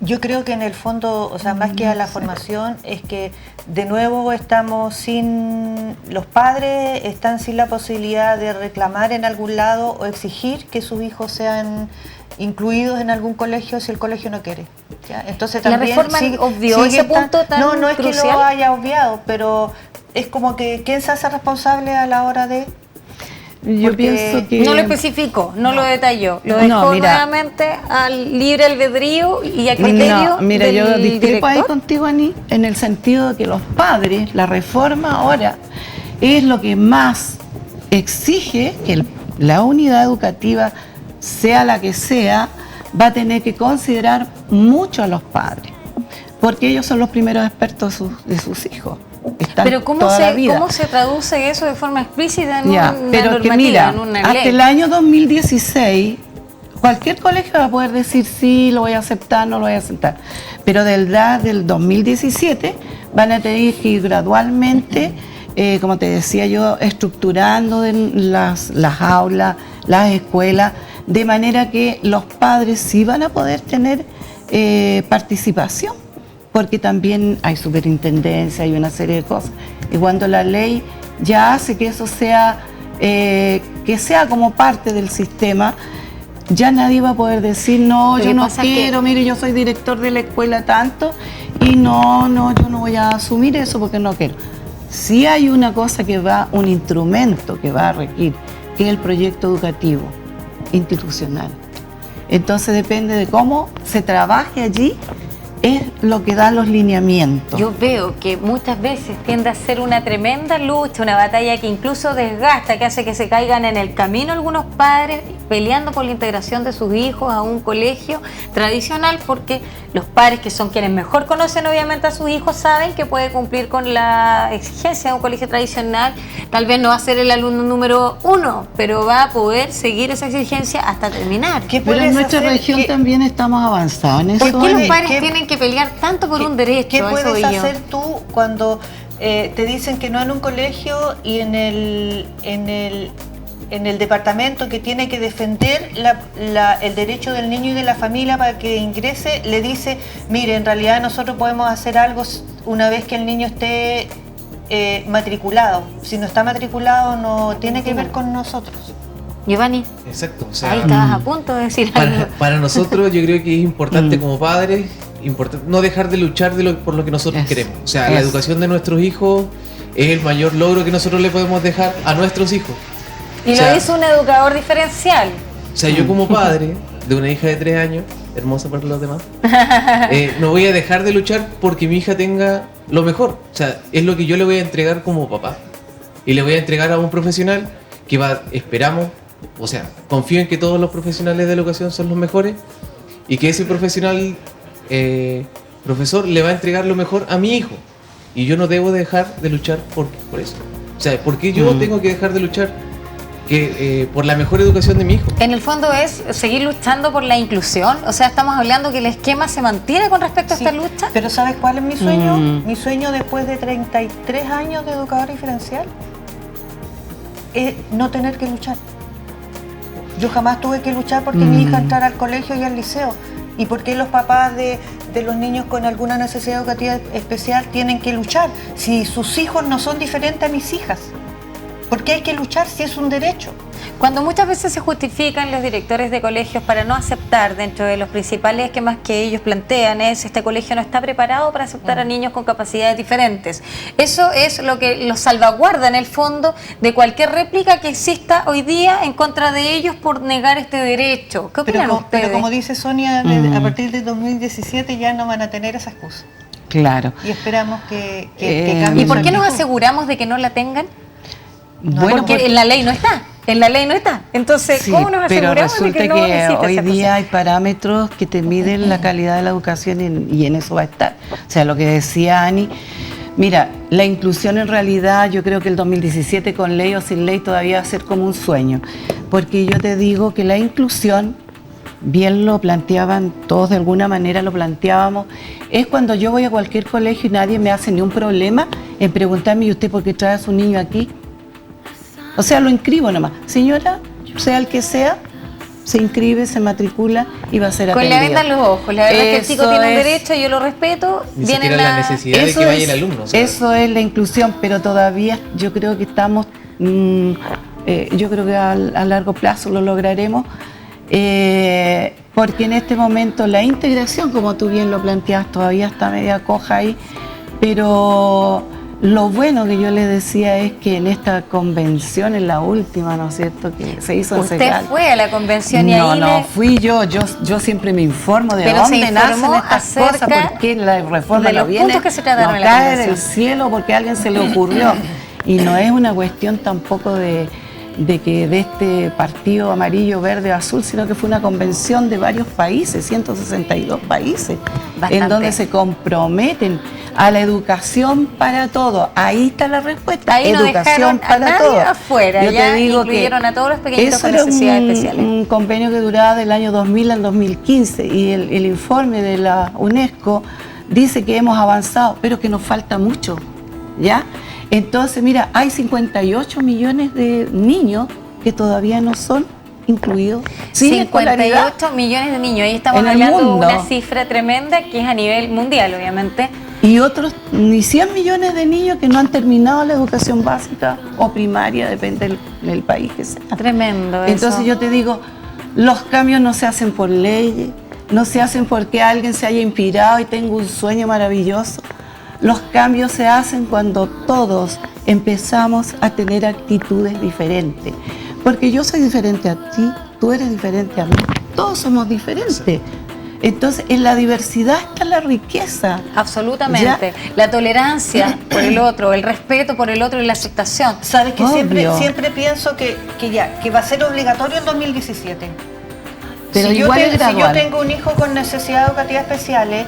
Yo creo que en el fondo, o sea, más que a la formación, es que de nuevo los padres están sin la posibilidad de reclamar en algún lado o exigir que sus hijos sean incluidos en algún colegio si el colegio no quiere. ¿Ya? Entonces también ¿La reforma obvió ese punto tan No es crucial? que lo haya obviado, pero es como que ¿quién se hace responsable a la hora de...? Yo Porque pienso que... No lo especificó, no lo detalló, lo dejó No, mira. nuevamente al libre albedrío y a criterio No, mira, del yo discrepo ahí director. contigo, Ani, en el sentido de que los padres, la reforma ahora es lo que más exige que la unidad educativa, sea la que sea, va a tener que considerar mucho a los padres, porque ellos son los primeros expertos de sus hijos. Están Pero ¿cómo toda la vida. se traduce eso de forma explícita en Ya, una pero normativa, que mira, en una hasta ley? el año 2016, cualquier colegio va a poder decir sí, lo voy a aceptar, no lo voy a aceptar. Pero del 2017 van a tener que ir gradualmente, como te decía yo, estructurando las aulas, las escuelas, de manera que los padres sí van a poder tener participación, porque también hay superintendencia, hay una serie de cosas. Y cuando la ley ya hace que eso sea, que sea como parte del sistema, ya nadie va a poder decir, no, Lo yo que no pasa es quiero, que- mire, yo soy director de la escuela tanto, y no, yo no voy a asumir eso porque no quiero. Sí hay una cosa un instrumento que va a regir, que es el proyecto educativo institucional. Entonces depende de cómo se trabaje allí, es lo que da los lineamientos. Yo veo que muchas veces tiende a ser una tremenda lucha, una batalla que incluso desgasta, que hace que se caigan en el camino algunos padres peleando por la integración de sus hijos a un colegio tradicional, porque los padres, que son quienes mejor conocen obviamente a sus hijos, saben que puede cumplir con la exigencia de un colegio tradicional. Tal vez no va a ser el alumno número 1, pero va a poder seguir esa exigencia hasta terminar. ¿Qué Pero puedes en nuestra hacer? región ¿Qué- también estamos avanzados en eso. ¿Por qué los Ani. padres tienen que pelear tanto por un derecho? ¿Qué A eso puedes voy yo. hacer tú cuando te dicen que no en un colegio y en el departamento que tiene que defender el derecho del niño y de la familia para que ingrese, le dice, mire, en realidad nosotros podemos hacer algo una vez que el niño esté matriculado? Si no está matriculado no tiene que ver con nosotros. Giovanni, Exacto, o sea, ahí estabas a punto de decir algo. para nosotros yo creo que es importante como padres, no dejar de luchar por lo que nosotros Eso, queremos. O sea, la eso. educación de nuestros hijos es el mayor logro que nosotros le podemos dejar a nuestros hijos. Y o sea, lo hizo un educador diferencial. O sea, yo como padre de una hija de 3 años, hermosa para los demás, no voy a dejar de luchar porque mi hija tenga lo mejor. O sea, es lo que yo le voy a entregar como papá. Y le voy a entregar a un profesional que esperamos, o sea, confío en que todos los profesionales de la educación son los mejores y que ese profesional, profesor, le va a entregar lo mejor a mi hijo. Y yo no debo dejar de luchar por eso. O sea, ¿por qué yo tengo que dejar de luchar por la mejor educación de mi hijo? En el fondo es seguir luchando por la inclusión. O sea, estamos hablando que el esquema se mantiene con respecto Sí, a esta lucha. pero ¿sabes cuál es mi sueño? Mi sueño después de 33 años de educador diferencial es no tener que luchar. Yo jamás tuve que luchar porque mi hija entrara al colegio y al liceo. ¿Y por qué los papás de los niños con alguna necesidad educativa especial tienen que luchar? Si sus hijos no son diferentes a mis hijas. ¿Por qué hay que luchar si es un derecho? Cuando muchas veces se justifican los directores de colegios para no aceptar, dentro de los principales esquemas que ellos plantean, es este colegio no está preparado para aceptar a niños con capacidades diferentes. Eso es lo que los salvaguarda en el fondo de cualquier réplica que exista hoy día en contra de ellos por negar este derecho. ¿Qué opinan ustedes? Pero como dice Sonia, a partir de 2017 ya no van a tener esa excusa. Claro. Y esperamos que cambie. ¿Y por qué esa nos actitud. aseguramos de que no la tengan? Bueno, porque en la ley no está. En la ley no está. Entonces, sí, ¿cómo nos pero aseguramos de resulta que no que existe hoy esa día cosa? hay parámetros que te miden la calidad de la educación y en eso va a estar. O sea, lo que decía Ani, mira, la inclusión en realidad yo creo que el 2017 con ley o sin ley todavía va a ser como un sueño, porque yo te digo que la inclusión, bien lo planteaban todos, de alguna manera lo planteábamos, es cuando yo voy a cualquier colegio y nadie me hace ni un problema en preguntarme, ¿y usted por qué trae a su niño aquí? O sea, lo inscribo nomás. Señora, sea el que sea, se inscribe, se matricula y va a ser Con atendido. la venda en los ojos. La verdad es que el chico Eso tiene un es- derecho, yo lo respeto. Ni Viene siquiera la necesidad de Eso que vaya es- el alumno. o sea, Eso es la inclusión, pero todavía yo creo que estamos, yo creo que a largo plazo lo lograremos, porque en este momento la integración, como tú bien lo planteas, todavía está media coja ahí, pero lo bueno que yo les decía es que en esta convención, en la última, ¿no es cierto?, que se hizo en Usted Segal. fue a la convención y No, ahí no, le- fui yo siempre me informo de Pero se dónde nacen informó estas cosas, acerca por qué la reforma de no los viene, puntos que se trataron no en la cae del convención. cielo porque a alguien se le ocurrió. Y no es una cuestión tampoco de que de este partido amarillo, verde, azul, sino que fue una convención de varios países, 162 países, Bastante. en donde se comprometen a la educación para todo. Ahí está la respuesta, Ahí no educación dejaron a para nadie todo. afuera, Yo ya te digo incluyeron que a todos los pequeñitos eso con era necesidades especiales. un convenio que duraba del año 2000 al 2015 y el informe de la UNESCO dice que hemos avanzado, pero que nos falta mucho, ¿ya? Entonces, mira, hay 58 millones de niños que todavía no son incluidos sin escolaridad 58 millones de niños. Ahí estamos en el hablando de mundo. una cifra tremenda que es a nivel mundial, obviamente. y otros ni 100 millones de niños que no han terminado la educación básica o primaria, depende del país que sea. Tremendo eso. Entonces yo te digo, los cambios no se hacen por leyes, no se hacen porque alguien se haya inspirado y tenga un sueño maravilloso. Los cambios se hacen cuando todos empezamos a tener actitudes diferentes. Porque yo soy diferente a ti, tú eres diferente a mí, todos somos diferentes. Entonces, en la diversidad está la riqueza. Absolutamente. La tolerancia por el otro, el respeto por el otro y la aceptación. Sabes que Obvio. siempre pienso que va a ser obligatorio el 2017. Pero si igual es si yo gradual. tengo un hijo con necesidades educativas especiales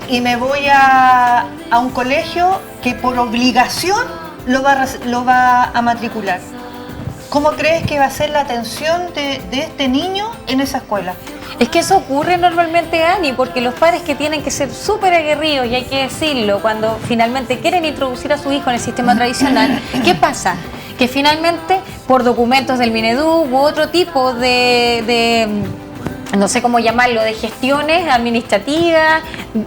y me voy a un colegio que por obligación lo va a matricular, ¿cómo crees que va a ser la atención de este niño en esa escuela? Es que eso ocurre normalmente, Ani, porque los padres que tienen que ser súper aguerridos, y hay que decirlo, cuando finalmente quieren introducir a su hijo en el sistema tradicional, ¿qué pasa? Que finalmente, por documentos del Mineduc u otro tipo de no sé cómo llamarlo, de gestiones administrativas,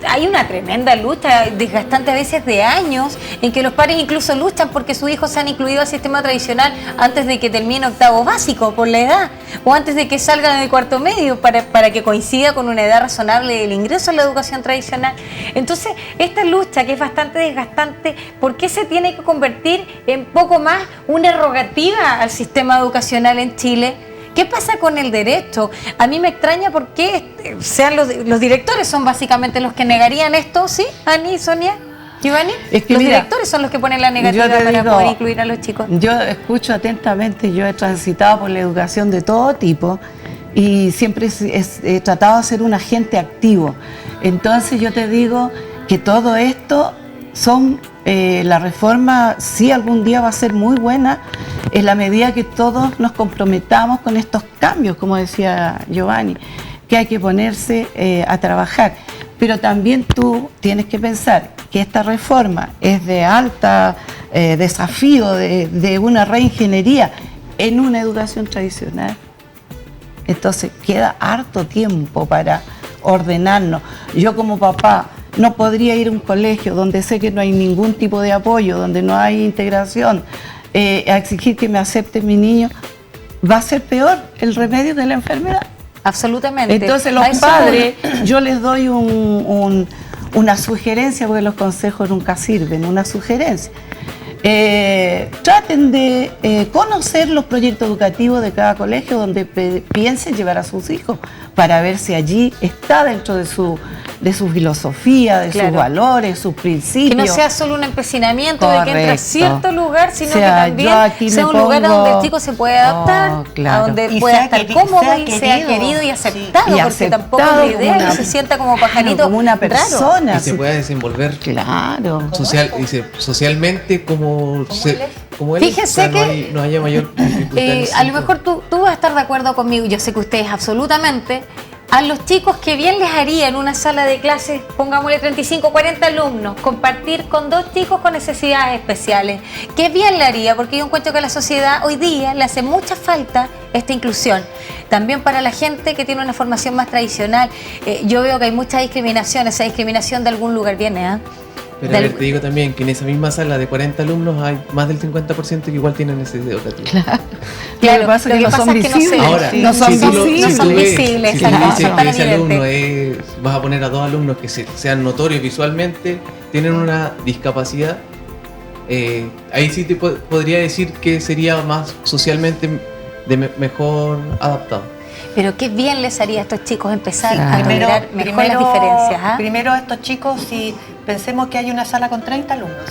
hay una tremenda lucha, desgastante a veces de años, en que los padres incluso luchan porque sus hijos sean incluidos al sistema tradicional antes de que termine octavo básico por la edad, o antes de que salgan del cuarto medio, para que coincida con una edad razonable del ingreso a la educación tradicional. Entonces, esta lucha que es bastante desgastante, ¿por qué se tiene que convertir en poco más una rogativa al sistema educacional en Chile? ¿Qué pasa con el derecho? A mí me extraña por qué sean los directores son básicamente los que negarían esto, ¿sí? Ani, Sonia, Giovanni. Es que los mira, directores son los que ponen la negativa yo te para digo, poder incluir a los chicos. Yo escucho atentamente, yo he transitado por la educación de todo tipo y siempre he tratado de ser un agente activo. Entonces yo te digo que todo esto son, la reforma sí algún día va a ser muy buena en la medida que todos nos comprometamos con estos cambios, como decía Giovanni, que hay que ponerse a trabajar. Pero también tú tienes que pensar que esta reforma es de alta desafío, de una reingeniería en una educación tradicional. Entonces queda harto tiempo para ordenarnos. Yo como papá no podría ir a un colegio donde sé que no hay ningún tipo de apoyo, donde no hay integración, a exigir que me acepte mi niño. Va a ser peor el remedio que la enfermedad. Absolutamente. Entonces los padres, yo les doy una sugerencia, porque los consejos nunca sirven, una sugerencia. Traten de conocer los proyectos educativos de cada colegio donde piensen llevar a sus hijos, para ver si allí está dentro de su filosofía, de Claro. sus valores, sus principios. Que no sea solo un empecinamiento de que entra a Correcto. cierto lugar, sino O sea, que también yo aquí sea me un lugar a pongo- donde el chico se pueda adaptar, Oh, claro. a donde Y pueda sea estar queri- cómodo sea y sea querido. querido y Sí. aceptado, Y porque tampoco es aceptado la idea como una- que se sienta como pajarito Claro, como una raro. persona. Y se pueda desenvolver Claro. socialmente como él. Fíjese o sea, que, no haya mayor dificultad en ese a lo sentido. mejor tú vas a estar de acuerdo conmigo, yo sé que ustedes absolutamente, a los chicos que bien les haría en una sala de clases, pongámosle 35, 40 alumnos, compartir con 2 chicos con necesidades especiales? ¿Qué bien le haría? Porque yo encuentro que a la sociedad hoy día le hace mucha falta esta inclusión. También para la gente que tiene una formación más tradicional, yo veo que hay mucha discriminación, esa discriminación de algún lugar viene, ¿ah? Pero a ver, te digo también que en esa misma sala de 40 alumnos hay más del 50% que igual tienen necesidad educativa. Claro, lo que pasa es que no son visibles. Ahora, no son si tú visibles. No son visibles, si tú exacto, dices son que tan ese alumno evidentes. vas a poner a 2 alumnos que sean notorios visualmente, tienen una discapacidad, ahí sí te podría decir que sería más socialmente mejor adaptado. Pero qué bien les haría a estos chicos empezar Sí. a tolerar mejor las diferencias. ¿Ah? Primero a estos chicos, si pensemos que hay una sala con 30 alumnos.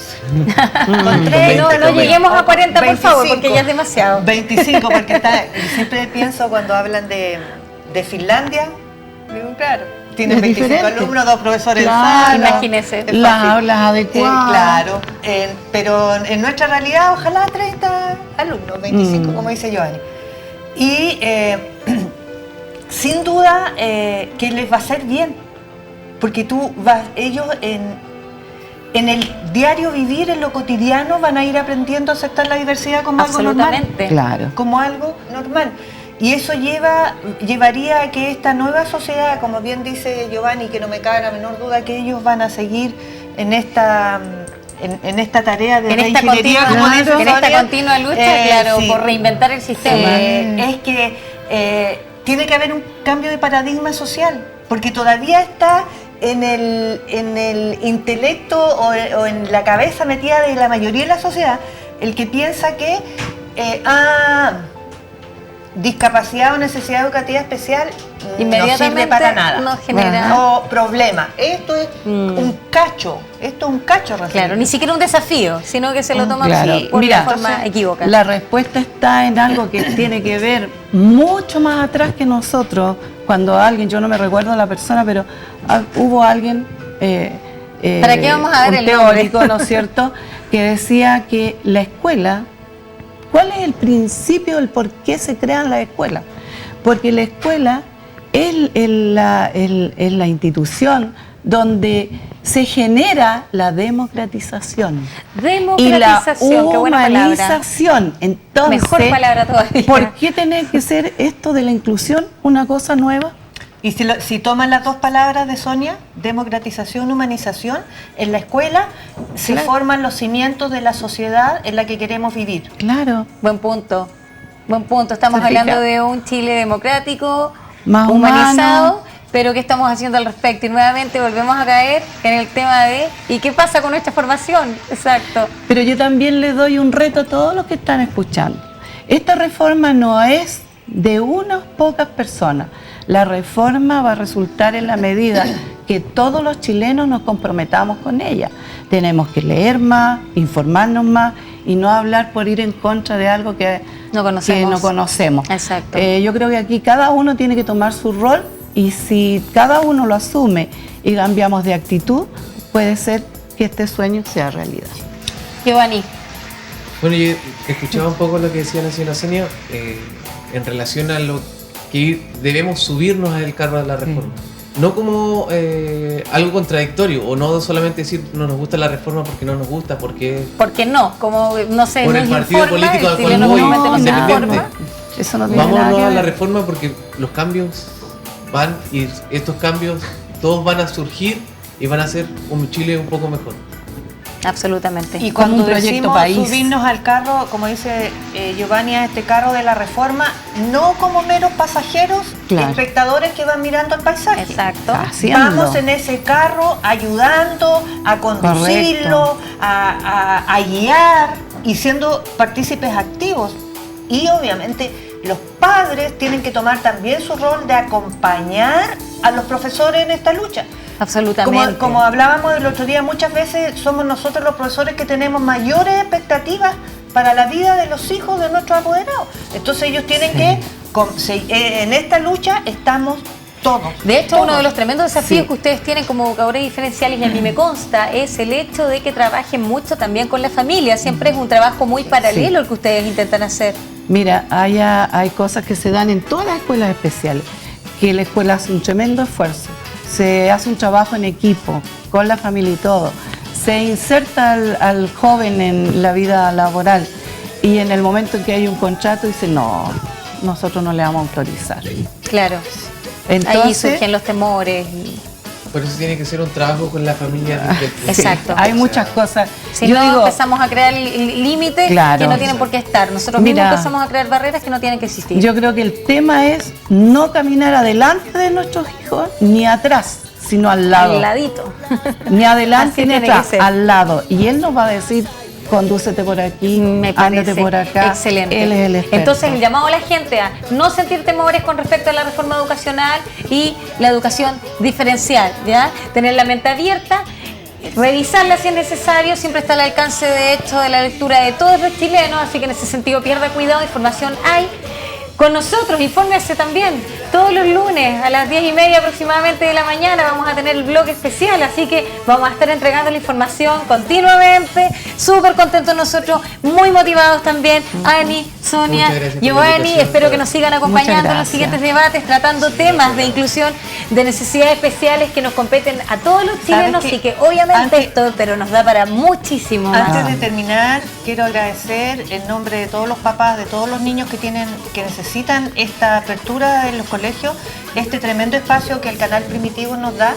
Con 30, No lleguemos a 40, por favor, 25, porque ya es demasiado. 25, porque siempre pienso cuando hablan de Finlandia, digo, claro, tienen Es 25 diferente. alumnos, 2 profesores en Claro. sala. Imagínese. Es Las fácil. aulas adecuadas. Claro, pero en nuestra realidad, ojalá 30 alumnos, 25, como dice Giovanni. Y sin duda que les va a hacer bien, porque ellos en el diario vivir, en lo cotidiano, van a ir aprendiendo a aceptar la diversidad como algo normal. Absolutamente. Claro. Como algo normal. Y eso llevaría a que esta nueva sociedad, como bien dice Giovanni, que no me cabe la menor duda que ellos van a seguir en esta tarea de reingeniería, como dice en esta Sonia. continua lucha, claro, Sí. por reinventar el sistema. Es que tiene que haber un cambio de paradigma social, porque todavía está en el intelecto o en la cabeza metida de la mayoría de la sociedad el que piensa que discapacidad o necesidad educativa especial no Inmediatamente sirve para nada. nos genera- O problema. Esto es un cacho. Esto es un cacho recién. Claro, ni siquiera un desafío, sino que se lo toma Claro. así por Mira, la forma equivocada. La respuesta está en algo que tiene que ver mucho más atrás que nosotros. Cuando alguien, yo no me recuerdo la persona, pero hubo alguien, ¿Para qué vamos a dar un el teórico, nombre? ¿no es cierto?, que decía que la escuela, ¿cuál es el principio del por qué se crean las escuelas? Porque la escuela es la institución donde se genera la democratización y la Democratización, qué buena palabra. humanización. Entonces, Mejor palabra todavía. ¿por qué tiene que ser esto de la inclusión una cosa nueva? Y si toman las 2 palabras de Sonia, democratización, humanización, en la escuela se Claro. forman los cimientos de la sociedad en la que queremos vivir. Claro, Buen punto. Buen punto. Estamos ¿Se fija? hablando de un Chile democrático, Más humanizado, humano. pero ¿qué estamos haciendo al respecto? Y nuevamente volvemos a caer en el tema de ¿y qué pasa con nuestra formación? Exacto. pero yo también le doy un reto a todos los que están escuchando. Esta reforma no es de unas pocas personas. La reforma va a resultar en la medida que todos los chilenos nos comprometamos con ella. Tenemos que leer más, informarnos más y no hablar por ir en contra de algo que No conocemos. que no conocemos. Exacto. Yo creo que aquí cada uno tiene que tomar su rol y si cada uno lo asume y cambiamos de actitud, puede ser que este sueño sea realidad. Giovanni, Bueno, yo escuchaba un poco lo que decía la señora Sonia en relación a lo que debemos subirnos al carro de la reforma. No como algo contradictorio, o no solamente decir no nos gusta la reforma porque no nos gusta, porque ¿por qué no? Como, no sé, Por nos el partido informa, político al el cual chileno voy, comúnmente nos independiente. informa. Eso no tiene vámonos nada que a la ver. reforma porque los cambios van y estos cambios todos van a surgir y van a hacer un Chile un poco mejor. Absolutamente. Y Como cuando un proyecto decimos país. subirnos al carro, como dice Giovanni, a este carro de la reforma, no como meros pasajeros, Claro. espectadores que van mirando el paisaje. Exacto. Haciendo. Vamos en ese carro ayudando a conducirlo, a guiar y siendo partícipes activos. Y obviamente los padres tienen que tomar también su rol de acompañar a los profesores en esta lucha. Absolutamente. Como hablábamos el otro día, muchas veces somos nosotros los profesores que tenemos mayores expectativas para la vida de los hijos de nuestros apoderados. Entonces ellos tienen que, en esta lucha estamos todos. De hecho, todos. uno de los tremendos desafíos Sí. que ustedes tienen como educadores diferenciales, y a mí me consta, es el hecho de que trabajen mucho también con la familia. Siempre es un trabajo muy paralelo el que ustedes intentan hacer. Mira, hay cosas que se dan en todas las escuelas especiales. que la escuela hace un tremendo esfuerzo, se hace un trabajo en equipo, con la familia y todo, se inserta al joven en la vida laboral y en el momento en que hay un contrato dice no, nosotros no le vamos a autorizar. Claro. Entonces, Ahí surgen los temores. Por eso tiene que ser un trabajo con la familia. Desde el principio. Exacto. hay muchas cosas. Si Yo no, digo, empezamos a crear límites Claro. que no tienen por qué estar. Nosotros Mira, mismos empezamos a crear barreras que no tienen que existir. yo creo que el tema es no caminar adelante de nuestros hijos ni atrás, sino al lado. Al ladito. Ni adelante Así ni tiene que atrás, ser. al lado. Y él nos va a decir, condúcete por aquí, Me ándate parece por acá. excelente. Él es el experto. Entonces, el llamado a la gente a no sentir temores con respecto a la reforma educacional y la educación diferencial, ¿ya? Tener la mente abierta, revisarla si es necesario, siempre está al alcance de hecho de la lectura de todos los chilenos, así que en ese sentido pierda cuidado, información hay. Con nosotros, infórmese también. Todos los lunes a las 10:30 aproximadamente de la mañana vamos a tener el blog especial, así que vamos a estar entregando la información continuamente. Súper contentos nosotros, muy motivados también. Ani, Sonia, Muchas gracias por la Giovanni, invitación. espero que nos sigan acompañando en los gracias. siguientes debates, tratando temas de inclusión, de necesidades especiales que nos competen a todos los chilenos qué? y que obviamente Antes- esto, pero nos da para muchísimo más. Antes de terminar, quiero agradecer en nombre de todos los papás, de todos los niños que necesitan esta apertura en los colegios, este tremendo espacio que el canal Primitivo nos da,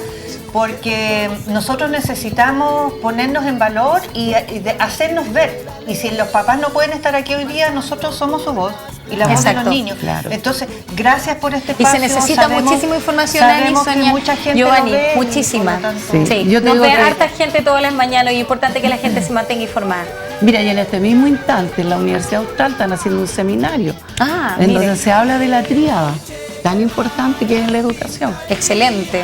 porque nosotros necesitamos ponernos en valor y hacernos ver. Y si los papás no pueden estar aquí hoy día, nosotros somos su voz y la voz de Exacto. los niños. Claro. Entonces, gracias por este Y espacio. se necesita muchísima información, Ani, sabemos que Sonia, mucha gente Giovanni, lo ve, muchísima. y por lo tanto- Sí. Sí, Yo te nos digo ve que- harta gente todas las mañanas y es importante que la gente se mantenga informada. Mira, y en este mismo instante en la Universidad Austral están haciendo un seminario Ah, en mire. donde se habla de la tríada tan importante que es la educación. Excelente.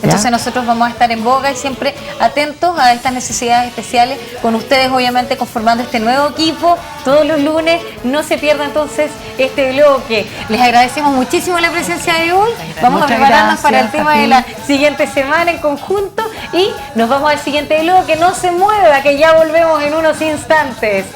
Entonces nosotros vamos a estar en boga y siempre atentos a estas necesidades especiales, con ustedes obviamente conformando este nuevo equipo todos los lunes. No se pierda entonces este bloque. Les agradecemos muchísimo la presencia de hoy. Vamos Muchas a prepararnos para el gracias tema a ti. de la siguiente semana en conjunto y nos vamos al siguiente bloque. No se mueva, que ya volvemos en unos instantes.